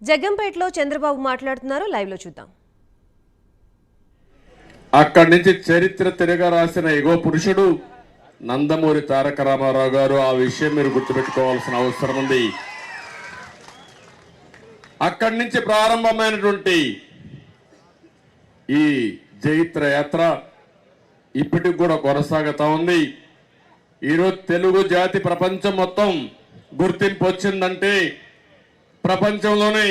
జగ్గంపేటలో చంద్రబాబు మాట్లాడుతున్నారు, లైవ్ లో చూద్దాం. అక్కడి నుంచి చరిత్ర తిరగ రాసిన ఎగో పురుషుడు నందమూరి తారక రామారావు గారు. ఆ విషయం మీరు గుర్తుపెట్టుకోవాల్సిన అవసరం ఉంది. అక్కడి నుంచి ప్రారంభమైనటువంటి ఈ జైత్ర యాత్ర ఇప్పటికి కూడా కొనసాగుతా ఉంది. ఈరోజు తెలుగు జాతి ప్రపంచం మొత్తం గుర్తింపు వచ్చిందంటే, ప్రపంచంలోనే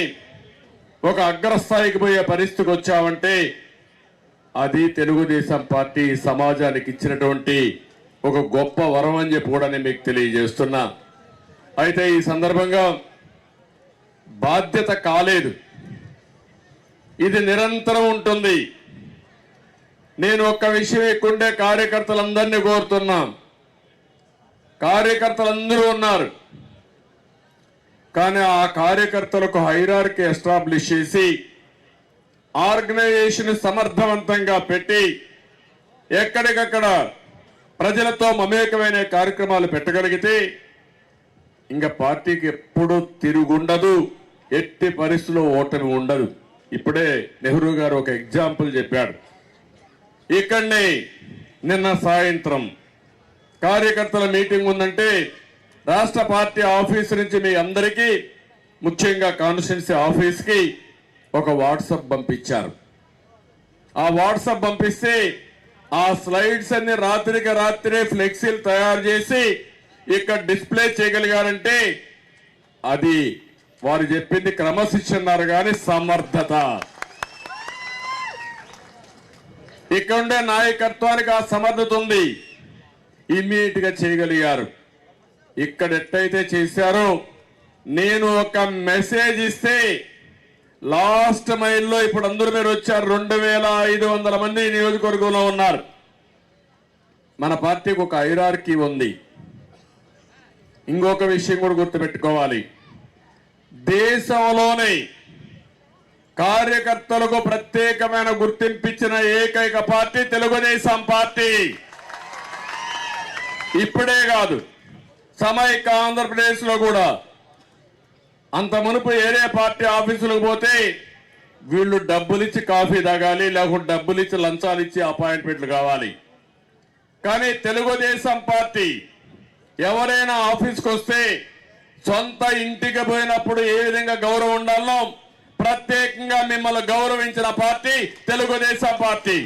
ఒక అగ్రస్థాయికి పోయే పరిస్థితికి వచ్చామంటే అది తెలుగుదేశం పార్టీ సమాజానికి ఇచ్చినటువంటి ఒక గొప్ప వరం అని చెప్పి కూడా నేను మీకు తెలియజేస్తున్నా. అయితే ఈ సందర్భంగా బాధ్యత కాలేదు, ఇది నిరంతరం ఉంటుంది. నేను ఒక్క విషయం ఎక్కుండే కార్యకర్తలందరినీ కోరుతున్నా. కార్యకర్తలందరూ ఉన్నారు, కానీ ఆ కార్యకర్తలకు హైరార్కీ ఎస్టాబ్లిష్ చేసి ఆర్గనైజేషన్ సమర్థవంతంగా పెట్టి ఎక్కడికక్కడ ప్రజలతో మమేకమైన కార్యక్రమాలు పెట్టగలిగితే ఇంకా పార్టీకి ఎప్పుడూ తిరుగుండదు, ఎట్టి పరిస్థితుల్లో ఓటమి ఉండదు. ఇప్పుడే నెహ్రూ గారు ఒక ఎగ్జాంపుల్ చెప్పాడు. ఇక్కడనే నిన్న సాయంత్రం కార్యకర్తల మీటింగ్ ఉందంటే రాష్ట్ర పార్టీ ఆఫీస్ నుంచి మీ అందరికీ, ముఖ్యంగా కాన్స్టిట్యున్సీ ఆఫీస్కి ఒక వాట్సాప్ పంపించారు. ఆ వాట్సాప్ పంపిస్తే ఆ స్లైడ్స్ అన్ని రాత్రికి రాత్రే ఫ్లెక్సీలు తయారు చేసి ఇక్కడ డిస్ప్లే చేయగలిగారంటే అది వారు చెప్పింది క్రమశిక్షణ కానీ సమర్థత. ఇక్కడ ఉండే నాయకత్వానికి ఆ సమర్థత ఉంది, ఇమ్మీడియట్ గా చేయగలిగారు. ఇక్కడ ఎట్టయితే చేశారో, నేను ఒక మెసేజ్ ఇస్తే లాస్ట్ మైల్లో ఇప్పుడు అందరూ మీరు వచ్చారు, 2500 మంది నియోజకవర్గంలో ఉన్నారు. మన పార్టీకి ఒక హైరార్కీ ఉంది. ఇంకొక విషయం కూడా గుర్తుపెట్టుకోవాలి, దేశంలోనే కార్యకర్తలకు ప్రత్యేకమైన గుర్తింపిచ్చిన ఏకైక పార్టీ తెలుగుదేశం పార్టీ. ఇప్పుడే కాదు, సమైక్య ఆంధ్రప్రదేశ్ లో కూడా అంత మునుపు ఏరే పార్టీ ఆఫీసులకు పోతే వీళ్ళు డబ్బులిచ్చి కాఫీ తాగాలి, లేకుంటే డబ్బులిచ్చి లంచాలు ఇచ్చి అపాయింట్మెంట్లు కావాలి. కానీ తెలుగుదేశం పార్టీ ఎవరైనా ఆఫీస్కి వస్తే సొంత ఇంటికి పోయినప్పుడు ఏ విధంగా గౌరవం ఉండాలో ప్రత్యేకంగా మిమ్మల్ని గౌరవించిన పార్టీ తెలుగుదేశం పార్టీ.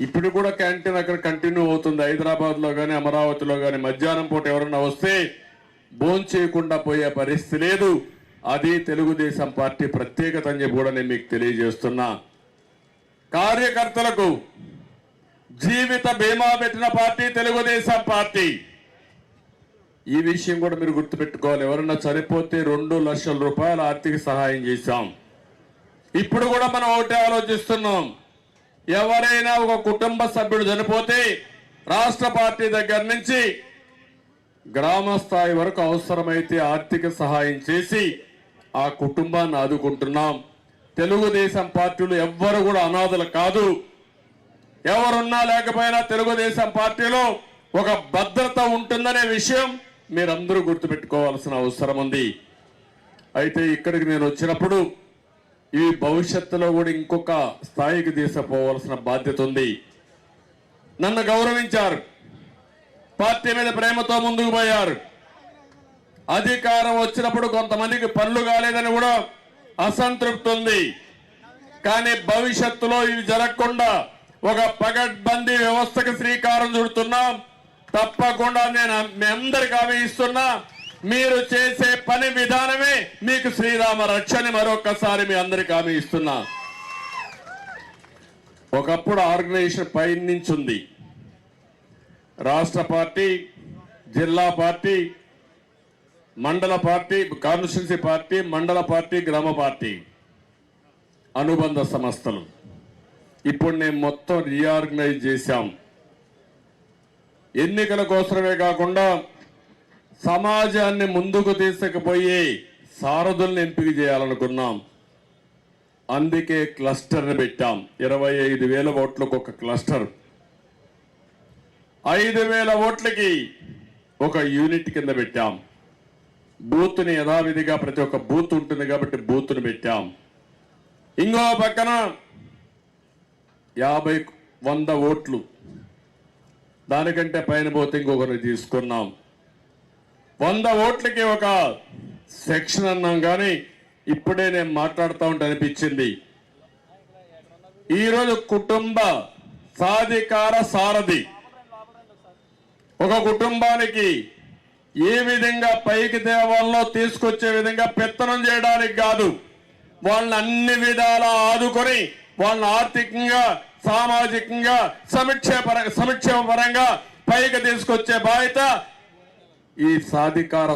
ఇప్పుడు కూడా క్యాంటీన్ అక్కడ కంటిన్యూ అవుతుంది. హైదరాబాద్ లో కానీ అమరావతిలో కానీ మధ్యాహ్నం పూట ఎవరన్నా వస్తే భోంచేయకుండా పోయే పరిస్థితి లేదు. అది తెలుగుదేశం పార్టీ ప్రత్యేకత అని చెప్పి కూడా నేను మీకు తెలియజేస్తున్నా. కార్యకర్తలకు జీవిత బీమా పెట్టిన పార్టీ తెలుగుదేశం పార్టీ. ఈ విషయం కూడా మీరు గుర్తుపెట్టుకోవాలి. ఎవరన్నా చనిపోతే 2 లక్షల రూపాయల ఆర్థిక సహాయం చేశాం. ఇప్పుడు కూడా మనం ఒకటే ఆలోచిస్తున్నాం, ఎవరైనా ఒక కుటుంబ సభ్యుడు చనిపోతే రాష్ట్ర పార్టీ దగ్గర నుంచి గ్రామ స్థాయి వరకు అవసరమైతే ఆర్థిక సహాయం చేసి ఆ కుటుంబాన్ని ఆదుకుంటున్నాం. తెలుగుదేశం పార్టీలు ఎవ్వరు కూడా అనాథలు కాదు. ఎవరున్నా లేకపోయినా తెలుగుదేశం పార్టీలో ఒక భద్రత ఉంటుందనే విషయం మీరందరూ గుర్తుపెట్టుకోవాల్సిన అవసరం ఉంది. అయితే ఇక్కడికి నేను వచ్చినప్పుడు ఈ భవిష్యత్తులో కూడా ఇంకొక స్థాయికి తీసుకుపోవాల్సిన బాధ్యత ఉంది. నన్ను గౌరవించారు, పార్టీ మీద ప్రేమతో ముందుకు పోయారు. అధికారం వచ్చినప్పుడు కొంతమందికి పనులు కాలేదని కూడా అసంతృప్తి ఉంది. కానీ భవిష్యత్తులో ఇవి జరగకుండా ఒక పగడ్బందీ వ్యవస్థకు శ్రీకారం చుడుతున్నాం. తప్పకుండా నేను మీ అందరికి హామీ ఇస్తున్నా, మీరు చేసే పని విధానమే మీకు శ్రీరామ రక్షని మరొకసారి మీ అందరికి హామీ ఇస్తున్నా. ఒకప్పుడు ఆర్గనైజేషన్ పై నుంచి ఉంది. రాష్ట్ర పార్టీ, జిల్లా పార్టీ, మండల పార్టీ, కాన్స్టిట్యున్సీ పార్టీ, మండల పార్టీ, గ్రామ పార్టీ, అనుబంధ సంస్థలు. ఇప్పుడు నేను మొత్తం రీఆర్గనైజ్ చేశాం. ఎన్నికల కోసమే కాకుండా సమాజాన్ని ముందుకు తీసుకుపోయి సారథుల్ని ఎంపిక చేయాలనుకున్నాం. అందుకే క్లస్టర్ని పెట్టాం. 25,000 ఓట్లకు ఒక క్లస్టర్, 5,000 ఓట్లకి ఒక యూనిట్ కింద పెట్టాం. బూత్ని యథావిధిగా ప్రతి ఒక్క బూత్ ఉంటుంది కాబట్టి బూత్ని పెట్టాం. ఇంకో పక్కన 50-100 ఓట్లు దానికంటే పైన పోతే ఇంకొకరిని తీసుకున్నాం. 100 ఓట్లకి ఒక సెక్షన్ అన్నాం. కానీ ఇప్పుడే నేను మాట్లాడుతూ ఉంటే అనిపించింది, ఈరోజు కుటుంబ సాధికార సారథి ఒక కుటుంబానికి ఏ విధంగా పైకి తేవాలో తీసుకొచ్చే విధంగా పెత్తనం చేయడానికి కాదు, వాళ్ళని అన్ని విధాలా ఆదుకొని వాళ్ళని ఆర్థికంగా, సామాజికంగా, సంక్షేమ పరంగా పైకి తీసుకొచ్చే బాధ్యత ఈ సాధికార